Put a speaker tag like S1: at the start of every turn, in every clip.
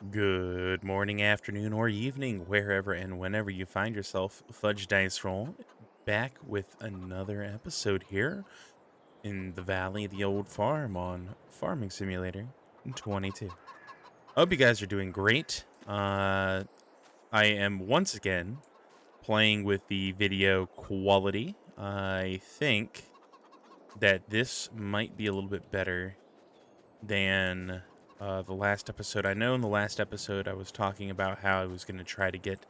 S1: Good morning, afternoon, or evening, wherever and whenever you find yourself. Fudge Dice Roll back with another episode here in the Valley of the Old Farm on Farming Simulator 22. I hope you guys are doing great. I am once again playing with the video quality. I think that this might be a little bit better than the last episode. I know in the last episode I was talking about how I was going to try to get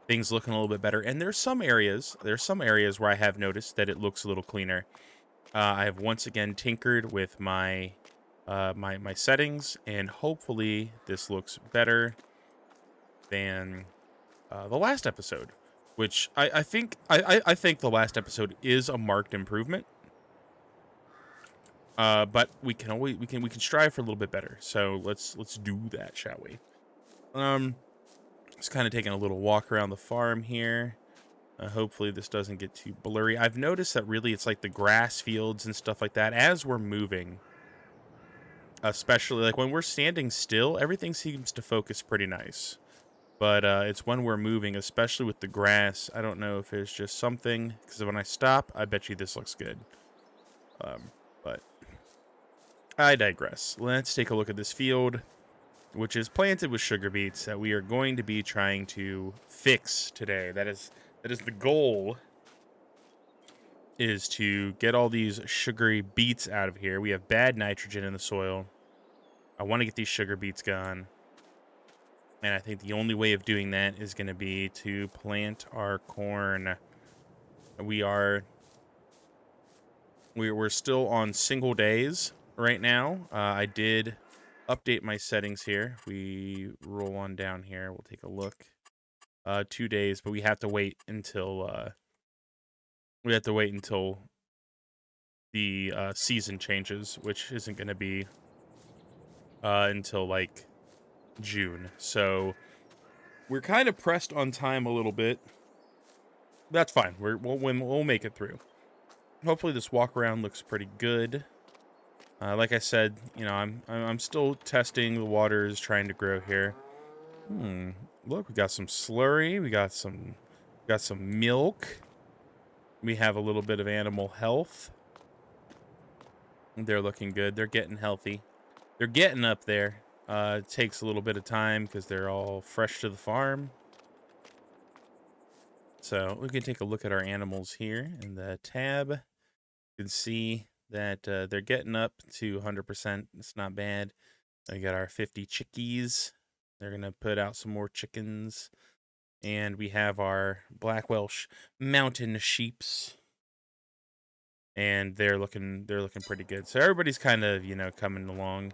S1: things looking a little bit better, and there's some areas where I have noticed that it looks a little cleaner. I have once again tinkered with my settings, and hopefully this looks better than the last episode. Which I think the last episode is a marked improvement. But we can strive for a little bit better. So let's do that, shall we? Just kind of taking a little walk around the farm here. Hopefully this doesn't get too blurry. I've noticed that really it's like the grass fields and stuff like that as we're moving, especially like when we're standing still, everything seems to focus pretty nice. But it's when we're moving, especially with the grass. I don't know if it's just something, because when I stop, I bet you this looks good. But I digress. Let's take a look at this field, which is planted with sugar beets that we are going to be trying to fix today. That is the goal, is to get all these sugary beets out of here. We have bad nitrogen in the soil. I want to get these sugar beets gone. And I think the only way of doing that is going to be to plant our corn. We're still on single days right now. I did update my settings here. We roll on down here. We'll take a look. 2 days, but we have to wait until the season changes, which isn't going to be until like June. So we're kind of pressed on time a little bit. That's fine. We'll make it through. Hopefully this walk around looks pretty good. Like I said, I'm still testing the waters, trying to grow here. Look, we got some slurry. We got some milk. We have a little bit of animal health. They're looking good. They're getting healthy. They're getting up there. It takes a little bit of time because they're all fresh to the farm. So we can take a look at our animals here in the tab. You can see that they're getting up to 100%. It's not bad. We got our 50 chickies. They're going to put out some more chickens. And we have our Black Welsh mountain sheeps. And they're looking pretty good. So everybody's kind of, coming along.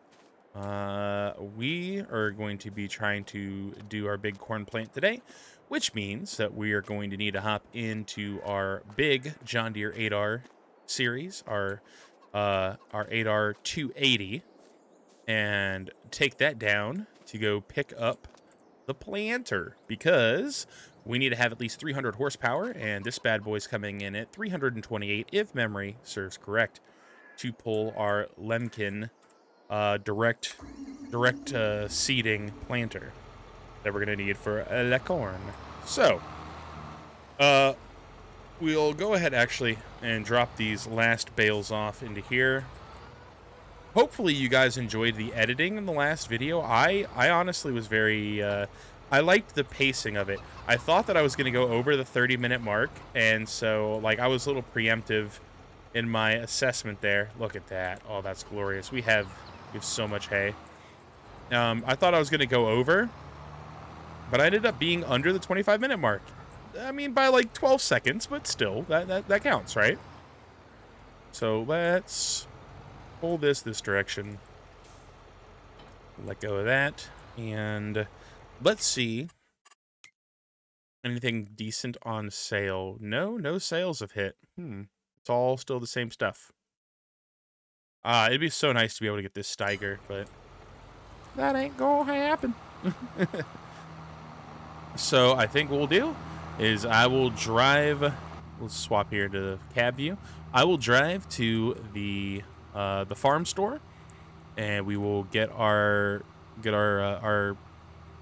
S1: We are going to be trying to do our big corn plant today, which means that we are going to need to hop into our big John Deere 8R series, our 8R 280, and take that down to go pick up the planter, because we need to have at least 300 horsepower, and this bad boy's coming in at 328, if memory serves correct, to pull our Lemkin direct seeding planter that we're going to need for la corn. So, we'll go ahead actually and drop these last bales off into here. Hopefully you guys enjoyed the editing in the last video. I honestly was very, I liked the pacing of it. I thought that I was going to go over the 30-minute mark, and so, like, I was a little preemptive in my assessment there. Look at that. Oh, that's glorious. We have so much hay. I thought I was going to go over, but I ended up being under the 25-minute mark. I mean, by like 12 seconds, but still, that counts, right? So let's pull this direction. Let go of that, and let's see. Anything decent on sale? No sales have hit. It's all still the same stuff. It'd be so nice to be able to get this Steiger, but that ain't gonna happen. So I think what we'll do is I will drive. Let's swap here to the cab view. I will drive to the farm store, and we will get our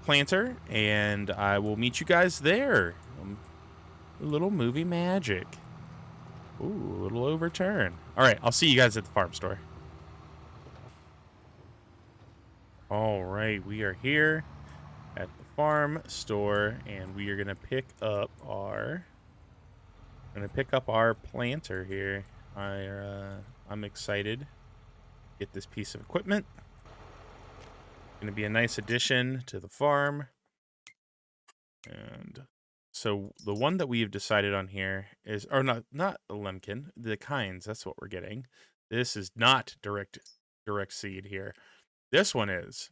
S1: planter, and I will meet you guys there. A little movie magic. Ooh, a little overturn. All right, I'll see you guys at the farm store. All right, we are here at the farm store, and we are gonna pick up our planter here. I'm excited to get this piece of equipment. Gonna be a nice addition to the farm. And so the one that we have decided on here is, or not a lemkin, the kinds. That's what we're getting. This is not direct seed here. This one is.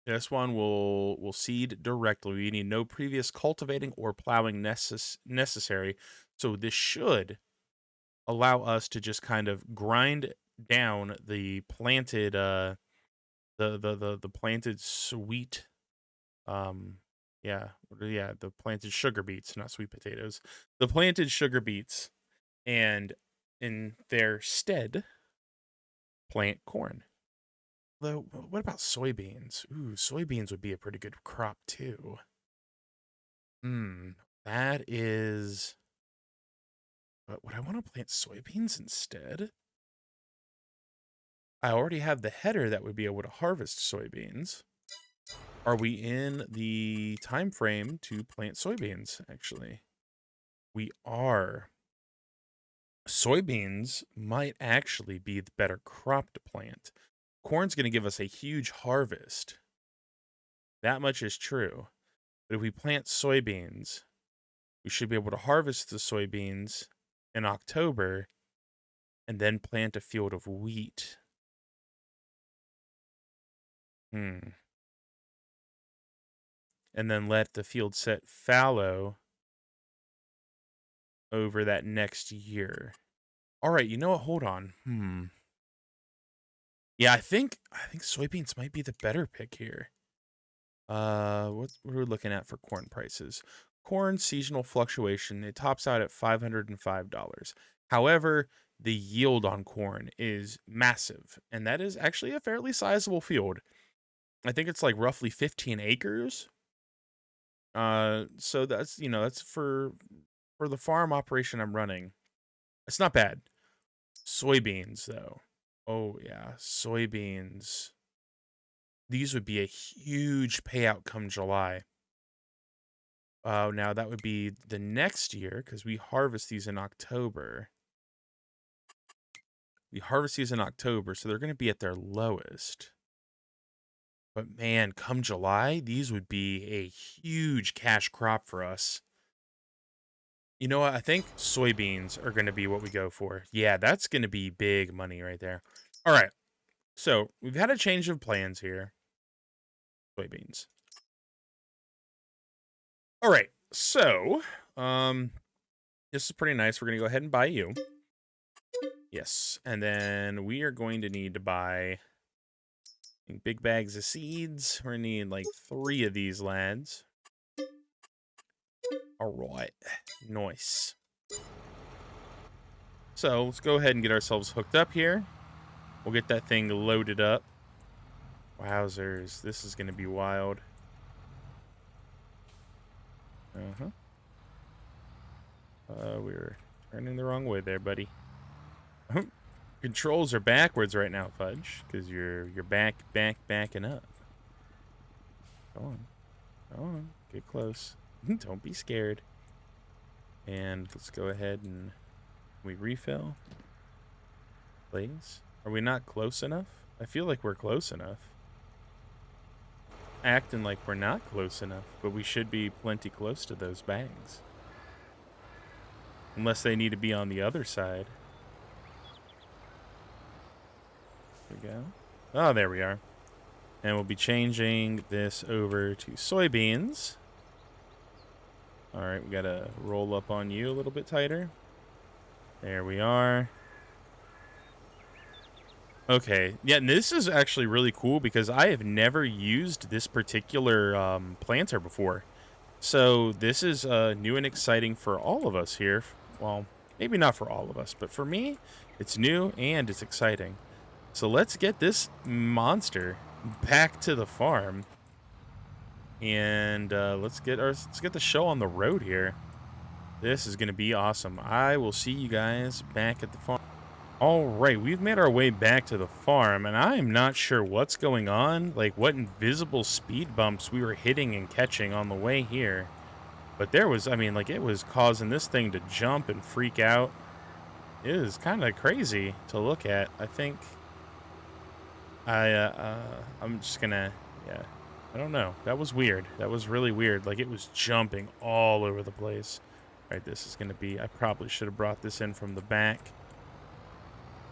S1: This one will seed directly. We need no previous cultivating or plowing necessary. So this should allow us to just kind of grind down the planted the planted sweet the planted sugar beets, not sweet potatoes. The planted sugar beets, and in their stead plant corn. Though, what about soybeans? Ooh, soybeans would be a pretty good crop too. That is. But would I want to plant soybeans instead? I already have the header that would be able to harvest soybeans. Are we in the time frame to plant soybeans? Actually, we are. Soybeans might actually be the better crop to plant. Corn's going to give us a huge harvest. That much is true. But if we plant soybeans, we should be able to harvest the soybeans in October and then plant a field of wheat. And then let the field set fallow over that next year. All right, you know what? Hold on. Yeah, I think soybeans might be the better pick here. What we're looking at for corn prices. Corn seasonal fluctuation, it tops out at $505. However, the yield on corn is massive, and that is actually a fairly sizable field. I think it's like roughly 15 acres. So that's, that's for the farm operation I'm running. It's not bad. Soybeans though. Oh yeah, soybeans. These would be a huge payout come July. Now that would be the next year because we harvest these in October. So they're going to be at their lowest. But man, come July, these would be a huge cash crop for us. You know what? I think soybeans are going to be what we go for. Yeah, that's going to be big money right there. All right. So we've had a change of plans here. Soybeans. All right. So, this is pretty nice. We're going to go ahead and buy you. Yes. And then we are going to need to buy big bags of seeds. We're going to need like 3 of these lads. All right. Nice. So let's go ahead and get ourselves hooked up here. We'll get that thing loaded up. Wowzers. This is going to be wild. We were turning the wrong way there, buddy. Controls are backwards right now, Fudge, because you're backing up. Go on, get close. Don't be scared. And let's go ahead and we refill. Please. Are we not close enough? I feel like we're close enough. Acting like we're not close enough, but we should be plenty close to those bags. Unless they need to be on the other side. There we go. Oh, there we are. And we'll be changing this over to soybeans. All right, we got to roll up on you a little bit tighter. There we are. Okay, yeah, and this is actually really cool because I have never used this particular planter before. So this is new and exciting for all of us here. Well, maybe not for all of us, but for me, it's new and it's exciting. So let's get this monster back to the farm. and let's get the show on the road here. This is gonna be awesome. I will see you guys back at the farm. All right, we've made our way back to the farm, and I am not sure what's going on, like what invisible speed bumps we were hitting and catching on the way here. But there was, I mean, like it was causing this thing to jump and freak out. It is kind of crazy to look at. I think I'm just gonna, yeah, I don't know. That was weird. That was really weird. Like it was jumping all over the place. All right, this is gonna be, I probably should have brought this in from the back.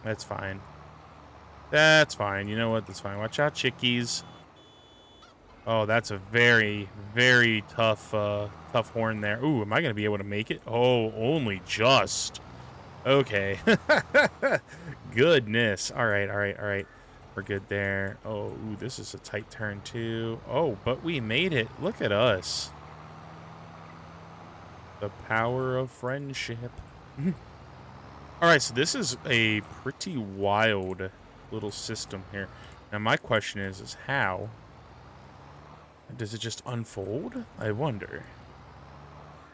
S1: That's fine. That's fine. You know what? That's fine. Watch out, chickies. Oh, that's a very, very tough, tough horn there. Ooh, am I gonna be able to make it? Oh, only just. Okay. Goodness. All right, all right, all right. We're good there. Oh, ooh, this is a tight turn too. Oh, but we made it. Look at us. The power of friendship. All right, so this is a pretty wild little system here. Now, my question is how? Does it just unfold? I wonder.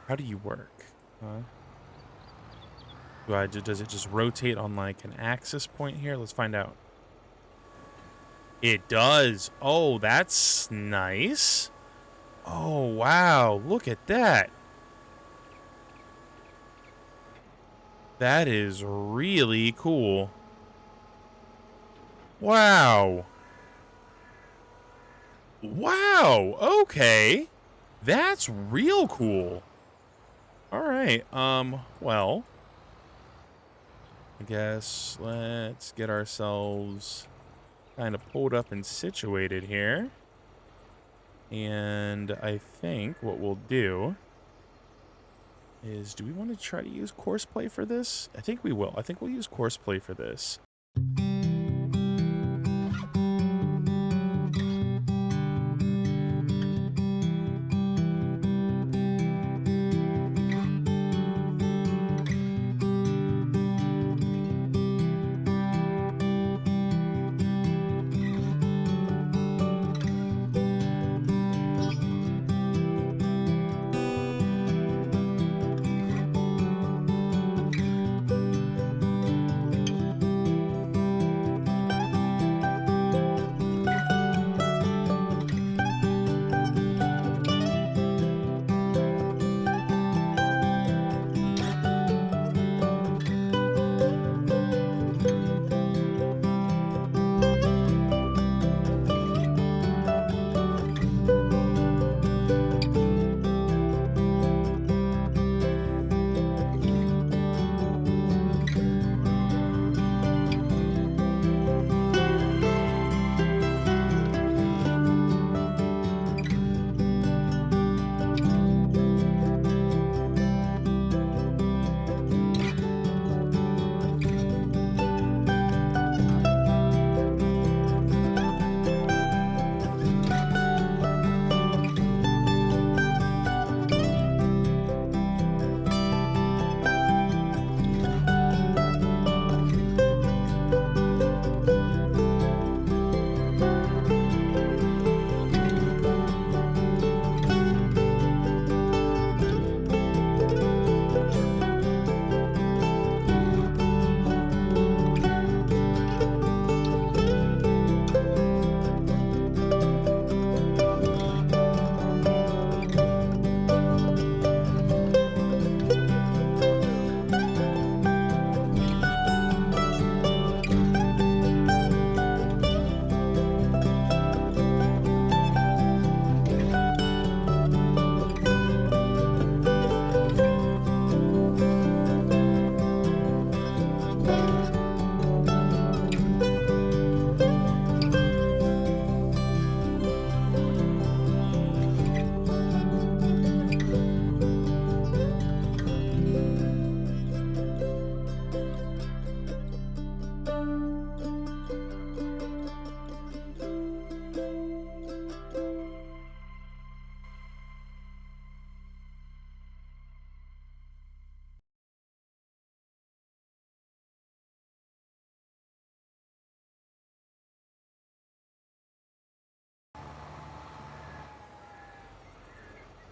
S1: How do you work? Huh? Does it just rotate on like an axis point here? Let's find out. It does. Oh, that's nice. Oh, wow. Look at that. That is really cool. Wow. Wow. Okay. That's real cool. All right. Well, I guess let's get ourselves kind of pulled up and situated here. And I think what we'll do is, do we want to try to use courseplay for this? I think we will. I think we'll use courseplay for this.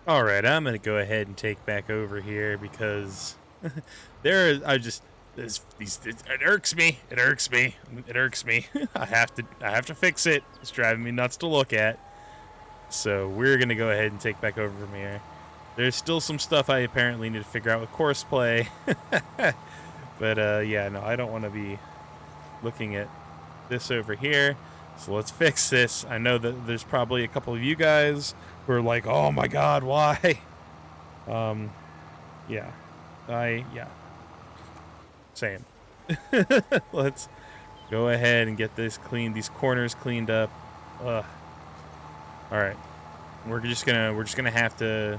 S1: All right, I'm gonna go ahead and take back over here because I just it irks me. It irks me. It irks me. I have to fix it. It's driving me nuts to look at. So we're gonna go ahead and take back over from here. There's still some stuff I apparently need to figure out with course play. But yeah, no, I don't want to be looking at this over here. So let's fix this. I know that there's probably a couple of you guys who are like, "Oh my God, why?" Yeah, yeah, same. Let's go ahead and get this cleaned. These corners cleaned up. Ugh. All right, we're just gonna have to.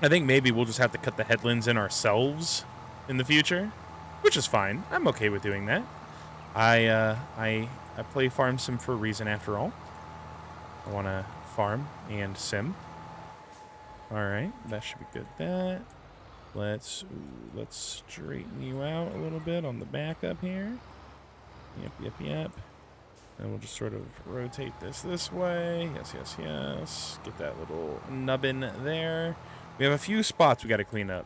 S1: I think maybe we'll just have to cut the headlands in ourselves in the future, which is fine. I'm okay with doing that. I play farm sim for a reason after all. I want to farm and sim. All right, that should be good. Let's straighten you out a little bit on the back up here. Yep. And we'll just sort of rotate this way. Yes. Get that little nubbin there. We have a few spots we got to clean up.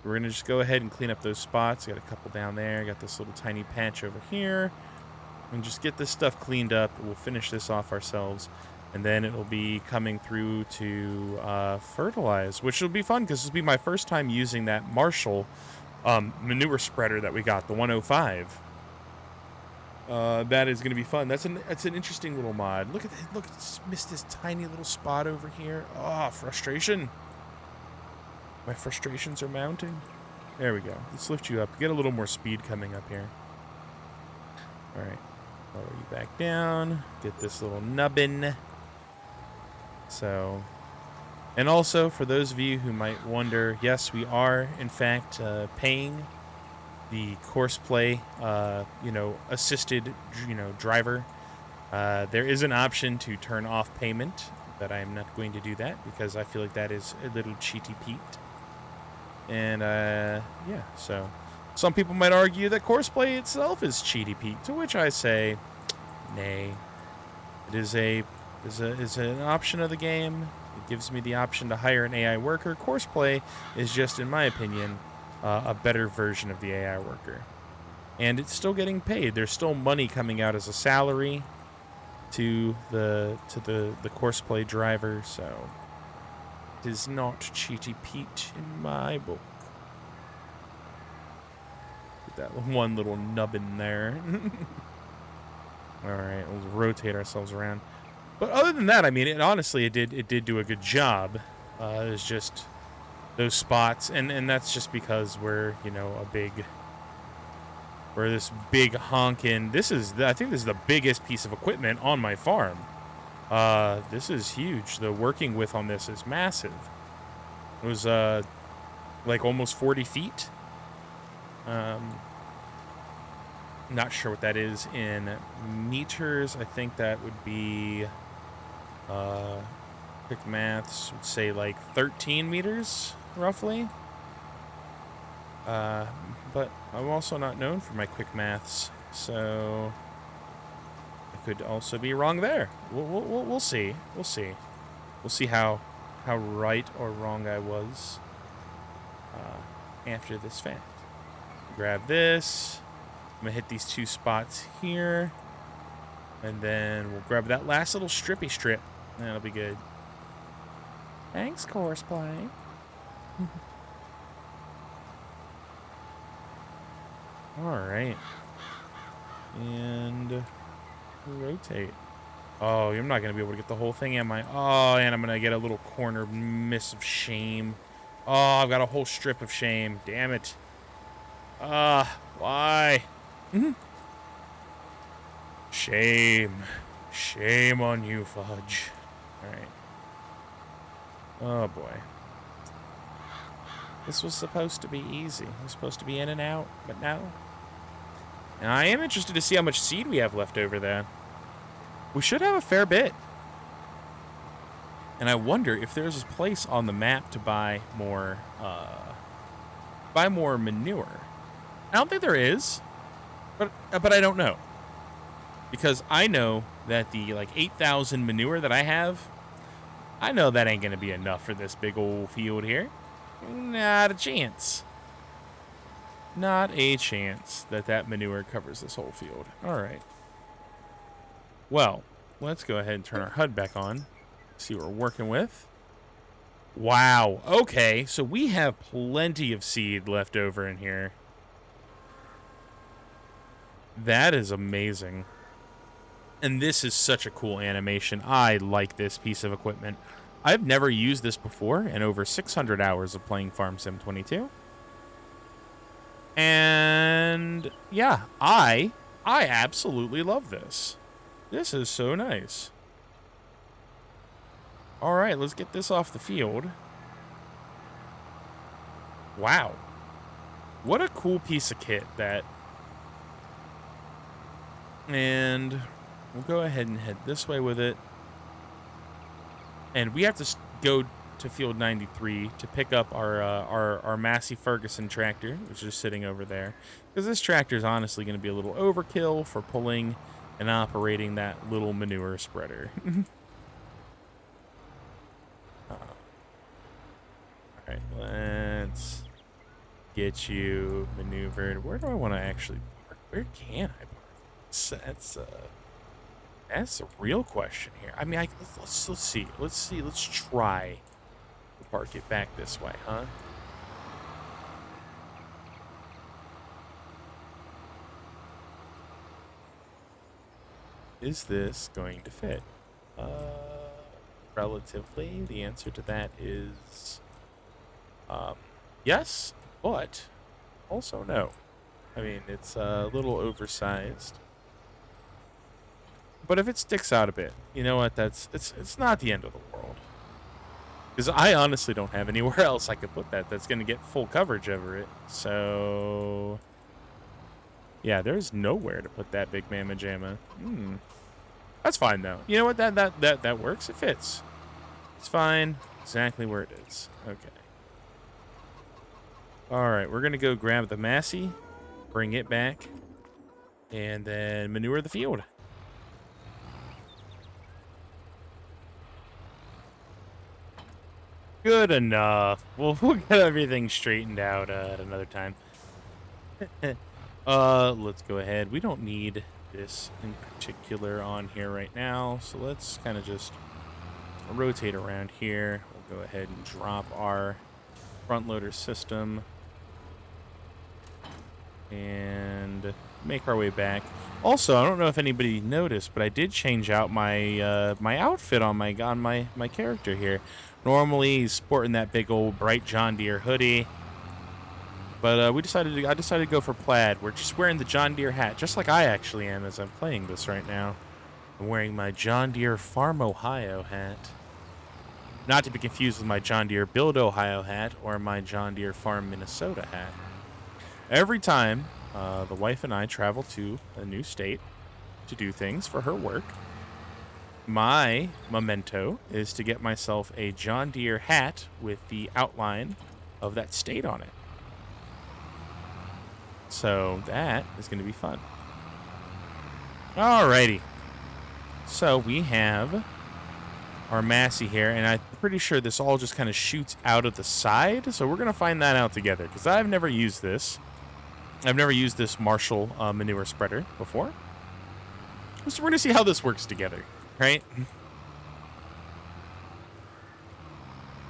S1: We're going to just go ahead and clean up those spots. Got a couple down there. Got this little tiny patch over here. And just get this stuff cleaned up. We'll finish this off ourselves. And then it'll be coming through to fertilize, which will be fun because this will be my first time using that Marshall manure spreader that we got, the 105. That is going to be fun. That's an interesting little mod. Look at that. Look, just missed this tiny little spot over here. Oh, frustration. My frustrations are mounting. There we go. Let's lift you up. Get a little more speed coming up here. All right. Lower you back down. Get this little nubbin. So, and also for those of you who might wonder, yes, we are in fact paying the courseplay, assisted, driver. There is an option to turn off payment, but I'm not going to do that because I feel like that is a little cheaty Pete. And yeah, so some people might argue that courseplay itself is cheaty Pete, to which I say, nay. It is an option of the game. It gives me the option to hire an AI worker. Courseplay is just, in my opinion, a better version of the AI worker. And it's still getting paid. There's still money coming out as a salary to the courseplay driver, so it is not cheaty Pete in my book. Get that one little nubbin there. All right, we'll rotate ourselves around. But other than that, I mean, it did do a good job. It was just those spots, and that's just because we're this big honkin'. I think this is the biggest piece of equipment on my farm. This is huge. The working width on this is massive. It was like almost 40 feet. Not sure what that is in meters. I think that would be quick maths would say like 13 meters roughly. But I'm also not known for my quick maths, so I could also be wrong there. We'll see. We'll see how right or wrong I was after this fact. Grab this. I'm gonna hit these two spots here, and then we'll grab that last little strippy strip. That'll be good. Thanks, courseplay. All right, and rotate. Oh, I'm not gonna be able to get the whole thing, am I? Oh, and I'm gonna get a little corner miss of shame. Oh, I've got a whole strip of shame. Damn it. Why? Shame on you, Fudge. All right. Oh boy. This was supposed to be easy. It was supposed to be in and out, but no. Now, I am interested to see how much seed we have left over there. We should have a fair bit. And I wonder if there's a place on the map to buy more manure. I don't think there is, but I don't know. Because I know that the 8,000 manure that I have I know that ain't going to be enough for this big old field here. Not a chance. Not a chance that that manure covers this whole field. All right. Well, let's go ahead and turn our HUD back on. See what we're working with. Wow. Okay, so we have plenty of seed left over in here. That is amazing. And this is such a cool animation. I like this piece of equipment. I've never used this before in over 600 hours of playing Farm Sim 22. And yeah, I absolutely love this. This is so nice. All right, let's get this off the field. Wow. What a cool piece of kit that. And we'll go ahead and head this way with it. And we have to go to field 93 to pick up our Massey Ferguson tractor, which is sitting over there. Because this tractor is honestly going to be a little overkill for pulling and operating that little manure spreader. All right, let's get you maneuvered. Where do I want to actually park? Where can I park? That's a real question here. I mean, let's see. Let's try to park it back this way, huh? Is this going to fit? Relatively, the answer to that is yes, but also no. I mean, it's a little oversized. But if it sticks out a bit, you know what? It's not the end of the world. Because I honestly don't have anywhere else I could put that that's going to get full coverage over it. So yeah, there's nowhere to put that big mamma jamma. That's fine though. You know what? That works. It fits. It's fine. Exactly where it is. Okay. All right, we're gonna go grab the Massey, bring it back, and then manure the field. Good enough. We'll get everything straightened out at another time. Let's go ahead. We don't need this in particular on here right now, so let's kind of just rotate around here. We'll go ahead and drop our front loader system and make our way back. Also, I don't know if anybody noticed, but I did change out my my outfit on my character here. Normally, he's sporting that big old bright John Deere hoodie, but I decided to go for plaid. We're just wearing the John Deere hat, just like I actually am as I'm playing this right now. I'm wearing my John Deere Farm Ohio hat, not to be confused with my John Deere Build Ohio hat or my John Deere Farm Minnesota hat. Every time the wife and I travel to a new state to do things for her work, my memento is to get myself a John Deere hat with the outline of that state on it. So that is going to be fun. Alrighty. So we have our Massey here, and I'm pretty sure this all just kind of shoots out of the side. So we're going to find that out together, because I've never used this. I've never used this Marshall manure spreader before. So we're going to see how this works together, right?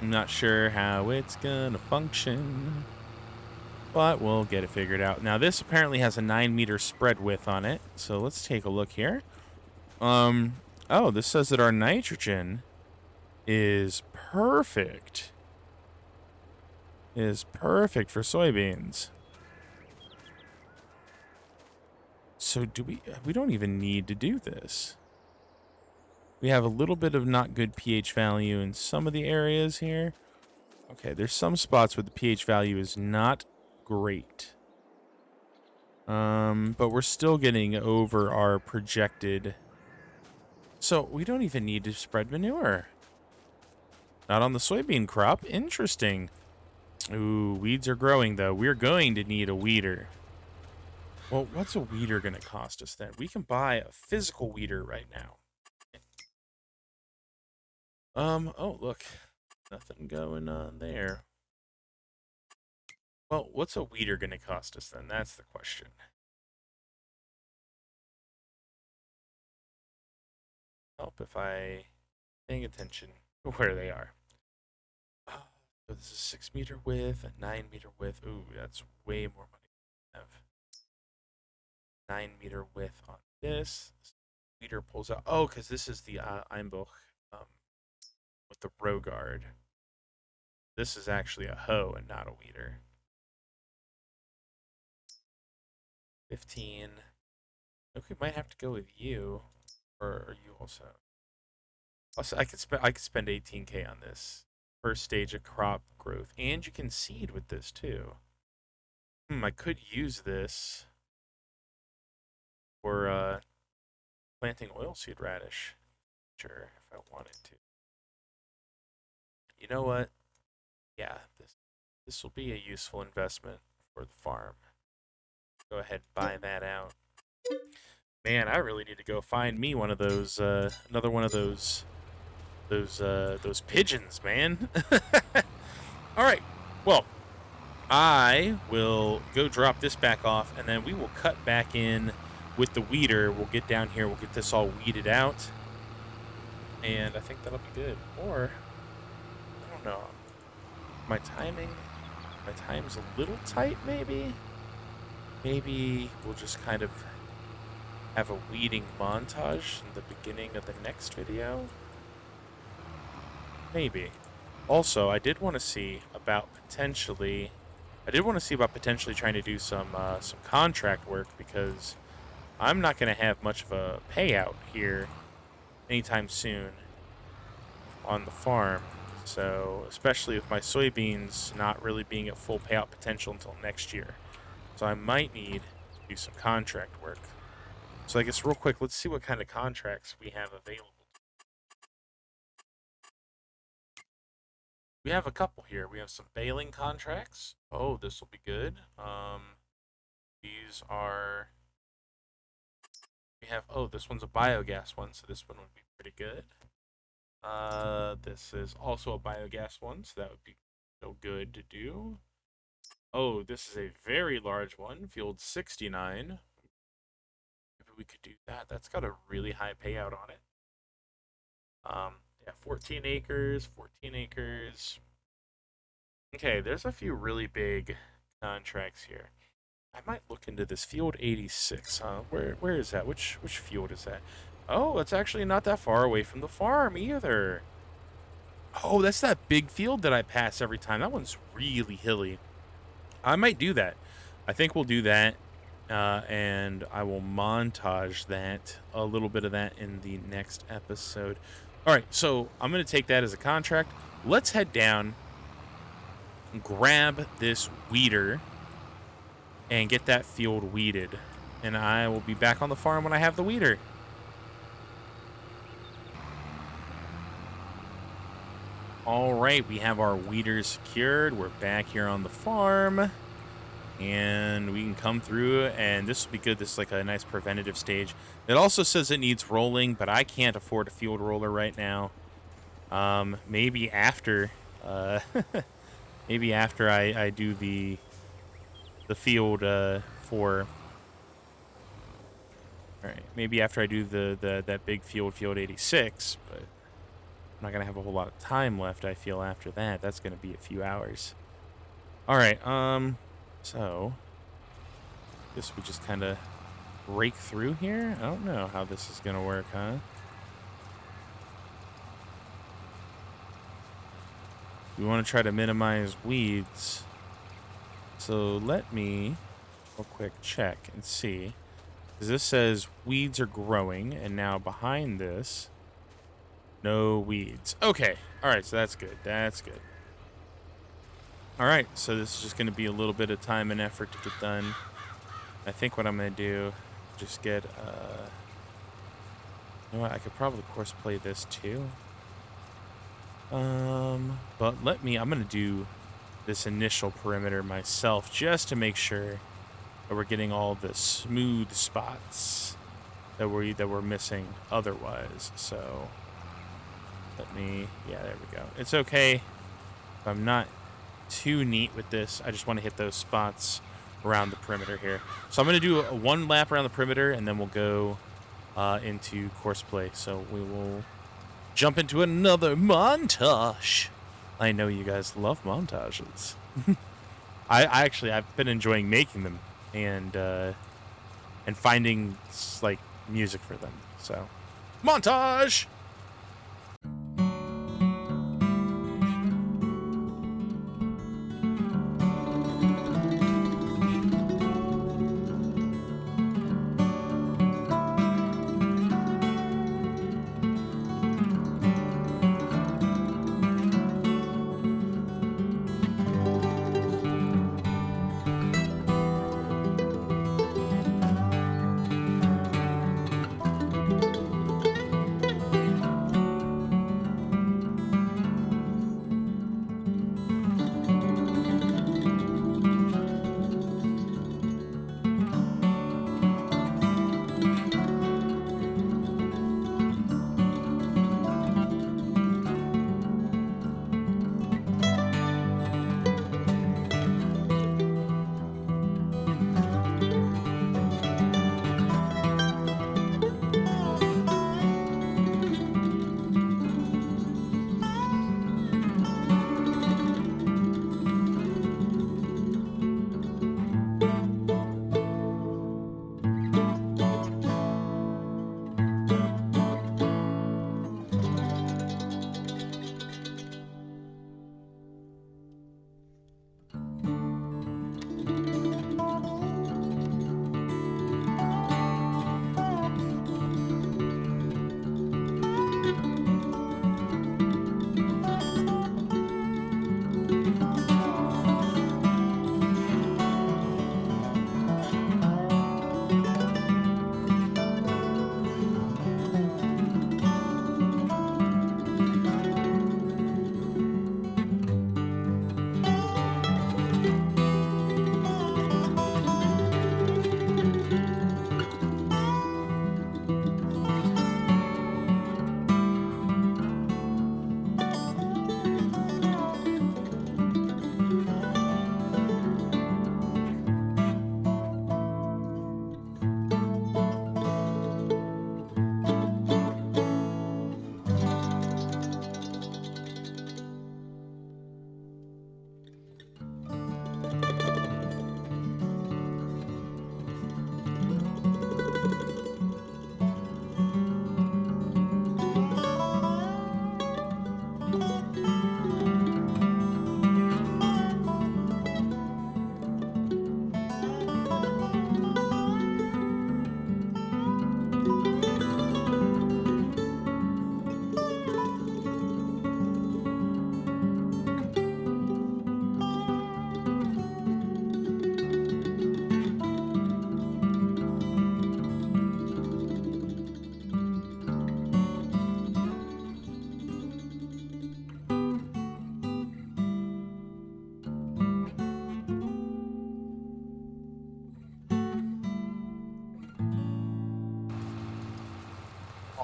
S1: I'm not sure how it's going to function, but we'll get it figured out. Now, this apparently has a 9-meter spread width on it, so let's take a look here. Oh, this says that our nitrogen is perfect. Is perfect for soybeans. So we don't even need to do this. We have a little bit of not good pH value in some of the areas here. Okay, there's some spots where the pH value is not great. But we're still getting over our projected. So we don't even need to spread manure. Not on the soybean crop. Interesting. Ooh, weeds are growing though. We're going to need a weeder. Well, what's a weeder going to cost us then? We can buy a physical weeder right now. Oh, look. Nothing going on there. Well, what's a weeder going to cost us then? That's the question. Help if I paying attention to where they are. So this is 6 meter width, a 9 meter width. Ooh, that's way more money than I have. 9 meter width on this. Weeder pulls out. Oh, because this is the Einbuch with the row guard. This is actually a hoe and not a weeder. 15. Okay, we might have to go with you, or are you also? Also, I could spend 18K on this first stage of crop growth, and you can seed with this too. I could use this for planting oilseed radish. Sure, if I wanted to. You know what? Yeah, this will be a useful investment for the farm. Go ahead, buy that out. Man, I really need to go find me one of those, another one of those pigeons, man. All right, well, I will go drop this back off, and then we will cut back in with the weeder. We'll get down here, we'll get this all weeded out, and I think that'll be good. Or, I don't know, my time's a little tight, maybe? Maybe we'll just kind of have a weeding montage in the beginning of the next video? Maybe. Also, I did want to see about potentially trying to do some contract work, because I'm not going to have much of a payout here anytime soon on the farm. So, especially with my soybeans not really being at full payout potential until next year. So I might need to do some contract work. So I guess real quick, let's see what kind of contracts we have available. We have a couple here. We have some baling contracts. Oh, this will be good. These are... We have... Oh, this one's a biogas one, so this one would be pretty good. This is also a biogas one, so that would be so good to do. Oh, this is a very large one, field 69. Maybe we could do that. That's got a really high payout on it. Yeah, 14 acres, 14 acres. Okay, there's a few really big contracts here. I might look into this field 86, huh? Where is that? Which field is that? Oh, it's actually not that far away from the farm either. Oh, that's that big field that I pass every time. That one's really hilly. I might do that. I think we'll do that, and I will montage that, a little bit of that in the next episode. All right, so I'm going to take that as a contract. Let's head down, grab this weeder, and get that field weeded. And I will be back on the farm when I have the weeder. All right, we have our weeders secured. We're back here on the farm, and we can come through, and this will be good. This is like a nice preventative stage. It also says it needs rolling, but I can't afford a field roller right now. Maybe after, maybe after I do the field for. All right, maybe after I do that big field 86, but I'm not gonna have a whole lot of time left, I feel, after that. That's gonna be a few hours. All right, so I guess we just kind of break through here. I don't know how this is gonna work, huh? We want to try to minimize weeds. So let me real quick check and see. Because this says weeds are growing, and now behind this, no weeds. Okay, all right, so that's good. That's good. All right, so this is just going to be a little bit of time and effort to get done. I think what I'm going to do, just get, you know what, I could probably course play this too. But I'm going to do this initial perimeter myself just to make sure that we're getting all the smooth spots that we're missing otherwise. So Yeah, there we go. It's okay if I'm not too neat with this. I just want to hit those spots around the perimeter here. So I'm going to do one lap around the perimeter, and then we'll go into course play. So we will jump into another montage. I know you guys love montages. I've been enjoying making them and finding like music for them. So montage.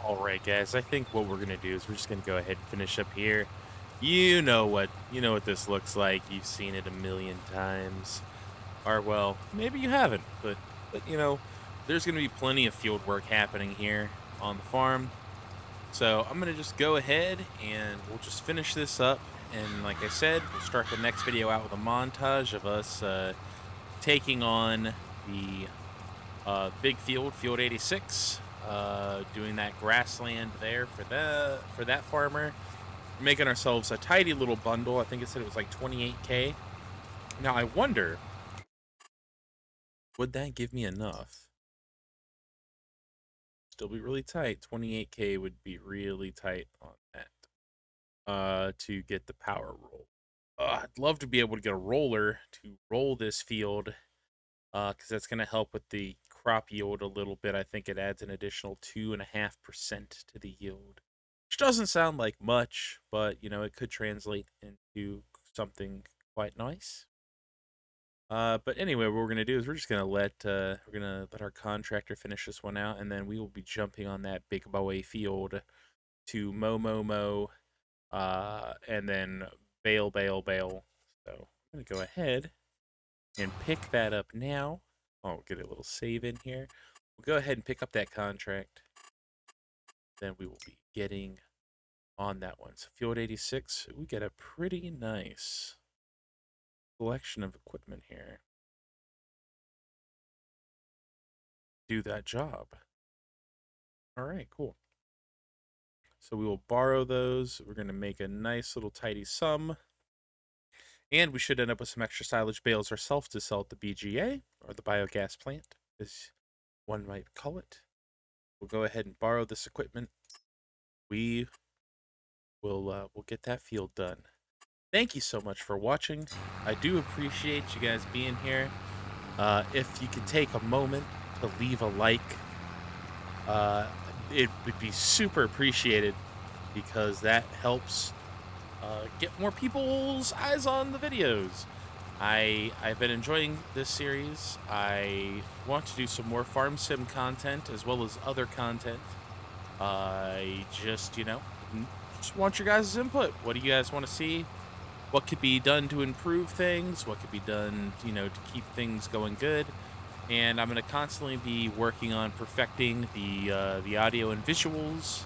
S1: All right, guys. I think what we're gonna do is we're just gonna go ahead and finish up here. You know what this looks like. You've seen it a million times. Or well, maybe you haven't, but there's gonna be plenty of field work happening here on the farm. So I'm gonna just go ahead and we'll just finish this up. And like I said, we'll start the next video out with a montage of us taking on the big field 86, doing that grassland there for that farmer, making ourselves a tidy little bundle. I think it said it was like 28K. Now I wonder, would that give me enough? Still be really tight. 28K would be really tight on that. To get the power roll. I'd love to be able to get a roller to roll this field, because that's going to help with the crop yield a little bit. I think it adds an additional 2.5% to the yield, which doesn't sound like much, but it could translate into something quite nice. But anyway, what we're gonna do is we're gonna let our contractor finish this one out, and then we will be jumping on that big boy field to mow, and then bale. So I'm going to go ahead and pick that up now. Oh, get a little save in here. We'll go ahead and pick up that contract. Then we will be getting on that one. So Field 86, we get a pretty nice collection of equipment here. Do that job. All right, cool. So we will borrow those. We're going to make a nice little tidy sum. And we should end up with some extra silage bales ourselves to sell at the BGA, or the biogas plant, as one might call it. We'll go ahead and borrow this equipment. We will we'll get that field done. Thank you so much for watching. I do appreciate you guys being here. If you could take a moment to leave a like, it would be super appreciated, because that helps get more people's eyes on the videos. I've been enjoying this series. I want to do some more farm sim content as well as other content. I just, just want your guys' input. What do you guys want to see? What could be done to improve things? What could be done, to keep things going good? And I'm going to constantly be working on perfecting the audio and visuals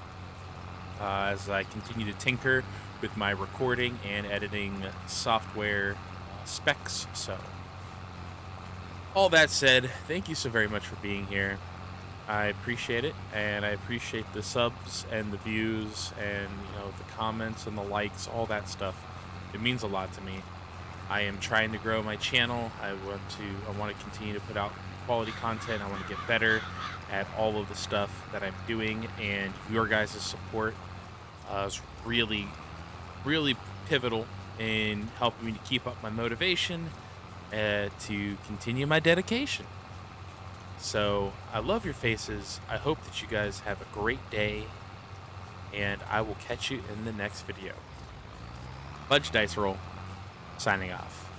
S1: as I continue to tinker with my recording and editing software specs. So, all that said, thank you so very much for being here. I appreciate it, and I appreciate the subs and the views and the comments and the likes, all that stuff. It means a lot to me. I am trying to grow my channel. I want to continue to put out quality content. I want to get better at all of the stuff that I'm doing, and your guys' support is really, really pivotal in helping me to keep up my motivation to continue my dedication. So I love your faces. I hope that you guys have a great day, and I will catch you in the next video. Fudge Dice Roll, signing off.